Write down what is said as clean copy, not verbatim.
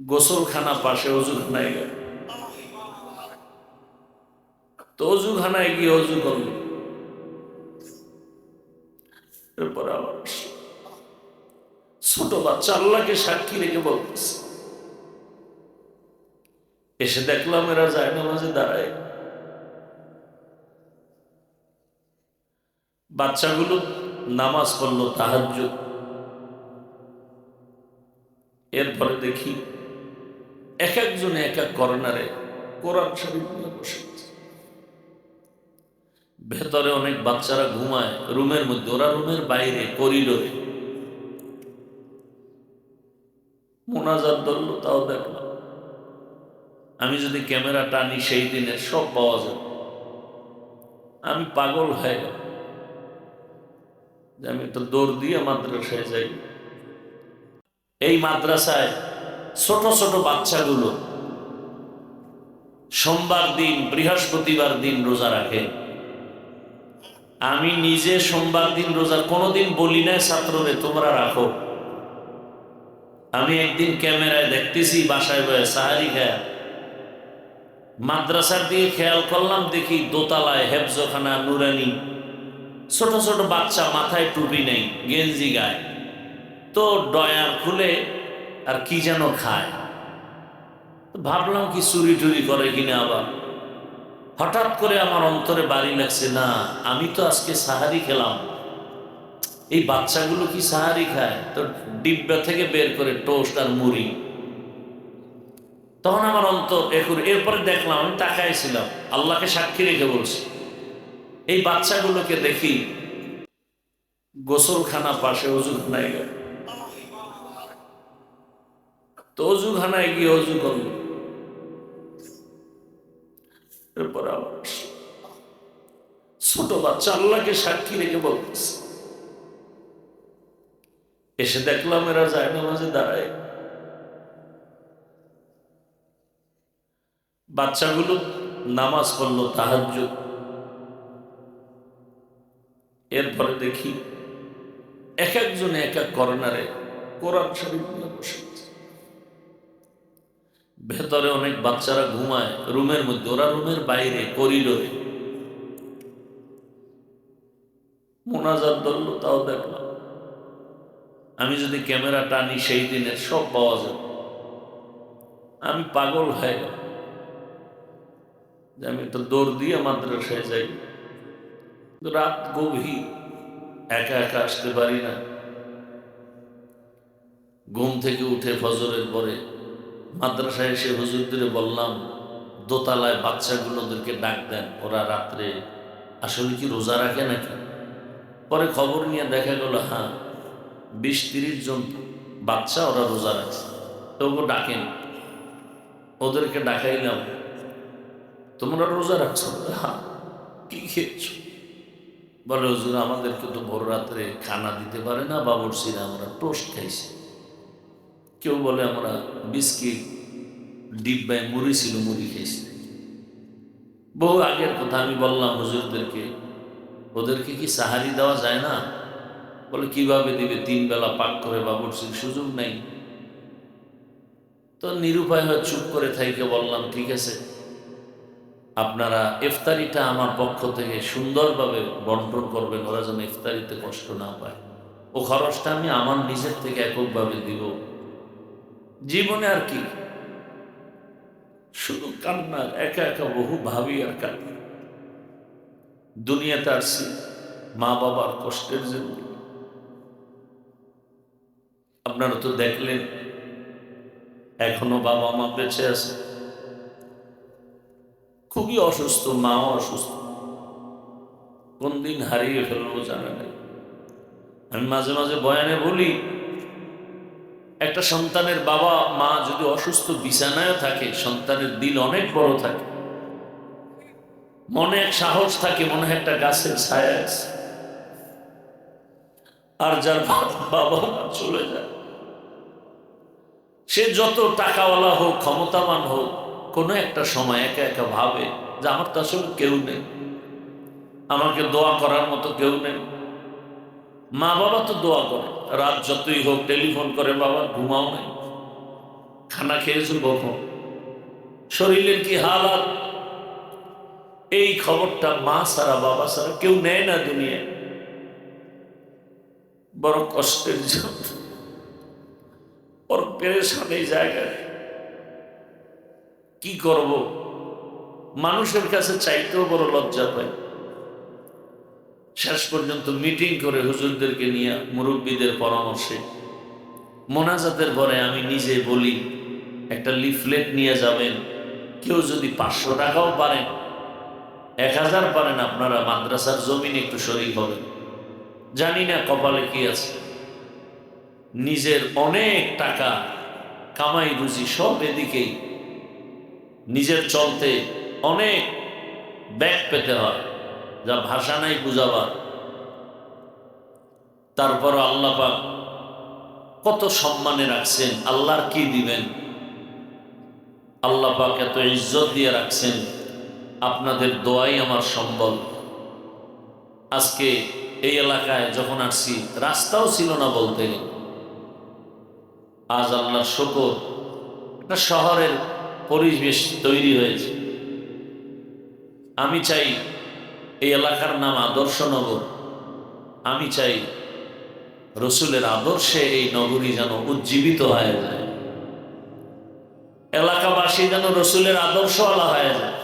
গোসলখানা পাশে, অজুখানায় গেল। তো অজুখানায় গিয়ে অজু করল, এরপর আবার ছোট বাচ্চা আল্লাহকে সাক্ষী রেখে বলতেছে, এসে দেখলাম এরা যায় নামাজে দাঁড়ায়। বাচ্চাগুলো নামাজ পড়লো তাহাজ্জুদ। এরপরে দেখি এক একজনে এক এক কর্নারে কোরআন শরীফ নিয়ে বসে আছে। ভেতরে অনেক বাচ্চারা ঘুমায় রুমের মধ্যে, ওরা রুমের বাইরে করিডোরে মোনাজাত ধরলো, তাও দেখলাম। আমি যদি ক্যামেরা টানি সেই দিনের সব পাওয়া যাবে। আমি পাগল হয়ে গেল যে আমি তো দৌড় দিয়ে মাদ্রাসায় যাই। এই মাদ্রাসায় ছোট ছোট বাচ্চাগুলো সোমবার দিন, বৃহস্পতিবার দিন রোজা রাখে। আমি নিজে সোমবার দিন রোজা কোনোদিন বলি না ছাত্ররে তোমরা রাখো। আমি একদিন ক্যামেরায় দেখতেছি বাসায় বয়ে সাহারি খায়, মাদ্রাসার দিকে খেয়াল করলাম, দেখি দোতলায় হেফজখানা নুরানি ছোট ছোট বাচ্চা, মাথায় টুপি নেই, গেঞ্জি গায়ে, তো ডয়ার খুলে আর কি যেন খায়। ভাবলাম কি চুরি টুরি করে কিনা। আবার হঠাৎ করে আমার অন্তরে বাড়ি লাগছে, না আমি তো আজকে সাহারি খেলাম, এই বাচ্চাগুলো কি সাহারি খায়? তো ডিব্বা থেকে বের করে টোস্ট আর মুড়ি। তখন আমার অন্তর এরপরে দেখলাম, আমি তাকাইছিলাম, আল্লাহকে সাক্ষী রেখে বলছি, এই বাচ্চাগুলোকে দেখি গোসলখানা পাশে, অজুখানায় গেল। তো অজুখানায় গিয়ে অজু করল, এরপর আবার ছোট বাচ্চা আল্লাহকে সাক্ষী রেখে বলতেছে, এসে দেখলাম এরা যায় নামাজে দাঁড়ায়। বাচ্চাগুলো নামাজ পড়লো তাহাজ্জুদ। এরপরে দেখি এক একজনে এক এক কর্নারে কোরআন শরীফ নিয়ে বসে আছে। ভেতরে অনেক বাচ্চারা ঘুমায় রুমের মধ্যে, ওরা রুমের বাইরে করিডোরে মোনাজাত ধরলো, তাও দেখলাম। আমি যদি ক্যামেরা টানি সেই দিনের সব পাওয়া যাবে। আমি পাগল হয়ে গেল যে আমি তো দৌড় দিয়ে মাদ্রাসায় যাই। রাত গভীর, একা একা আসতে পারি না। ঘুম থেকে উঠে ফজরের পরে মাদ্রাসায় এসে হুজুরদের বললাম, দোতলায় বাচ্চাগুলোদেরকে ডাক দেন, ওরা রাত্রে আসলে কি রোজা রাখে নাকি। পরে খবর নিয়ে দেখা গেল, হ্যাঁ 20-30 জন বাচ্চা ওরা রোজা রাখছে। তবু ডাকেন, ওদেরকে ডাকাইলাম, তোমরা রোজা রাখছো? হ্যাঁ। কি খেয়েছ? বলে হুজুর আমাদেরকে তো ভোর রাত্রে খানা দিতে পারে না বাবুর্চিরা, আমরা টোস্ট খাইছি। কেউ বলে আমরা বিস্কিট ডিব্বায় মুড়ি ছিল, মুড়ি খেয়েছি। বহু আগের কথা। আমি বললাম হুজুরদেরকে, ওদেরকে কি সাহারি দেওয়া যায় না? বলে কিভাবে দিবে, 3 বেলা পাক করে বাবুর্চির সুযোগ নেই। তো নিরুপায় হয়ে চুপ করে থাইকে বললাম, ঠিক আছে, আপনারা ইফতারিটা আমার পক্ষ থেকে সুন্দরভাবে বন্টন করবেন, ওরা যেন ইফতারিতে কষ্ট না পায়। ও খরচটা আমি আমার নিজের থেকে এককভাবে দিব। জীবনে আর কি, শুধু কান্নার, একা একা বহু ভাবি আর কান্না। দুনিয়াতে আসছি মা বাবার কষ্টের জন্য। আপনারা তো দেখলেন এখনো বাবা মা বেঁচে আছে, খুবই অসুস্থ, মাও অসুস্থ, কোন দিন হারিয়ে ফেলবো জানা নেই। আমি মাঝে মাঝে বয়ানে বলি, একটা সন্তানের বাবা মা যদি অসুস্থ বিছানায় থাকে, সন্তানের দিল অনেক বড় থাকে, মনে এক সাহস থাকে, মনে হয় একটা গাছের ছায়া আছে। আর যার বাবা মা চলে যায়, সে যত টাকাওয়ালা হোক, ক্ষমতাবান হোক, কোনো একটা সময় একা একা ভাবে যে আমার তো আসলে কেউ নেই, আমাকে দোয়া করার মতো কেউ নেই। মা বাবা তো দোয়া করে, রাত যতই হোক টেলিফোন করে, বাবা ঘুমাও নাই, খানা খেয়েছো কখন, শরীরের কি হালাত, এই খবরটা মা ছাড়া বাবা ছাড়া কেউ নেয় না দুনিয়ায়। বড় কষ্টের জন্য বড় পেরেশান এই জায়গায়। কি করব, মানুষের কাছে চাইতেও বড় লজ্জা পাই। শেষ পর্যন্ত মিটিং করে হুজুরদেরকে নিয়ে মুরব্বীদের পরামর্শে মোনাজাতের পরে আমি নিজে বলি, একটা লিফলেট নিয়ে যাবেন, কেউ যদি 500 টাকাও পারেন, 1000 পারেন, আপনারা মাদ্রাসার জমিনে একটু শরীক হবেন। জানি না কপালে কি আছে, নিজের অনেক টাকা কামাই রুজি সব এদিকেই, নিজের চলতে অনেক ব্যাগ পেতে হয়, যা ভাষা নাই বুঝাবার। তারপর আল্লাহ পাক কত সম্মানে রাখছেন, আল্লাহর কি দিবেন, আল্লাহ পাক এত ইজ্জত দিয়ে রাখছেন। আপনাদের দোয়াই আমার সম্বল। আজকে এই এলাকায় যখন আসছি, রাস্তাও ছিল না বলতে গেলে। আজ আল্লাহর শুকর, একটা শহরের পরিবেশ তৈরি হয়েছে। আমি চাই এই এলাকার নাম আদর্শনগর। আমি চাই রসুলের আদর্শে এই নগরী যেন উজ্জীবিত হয়ে যায়, এলাকাবাসী যেন রসুলের আদর্শওয়ালা হয়ে যায়।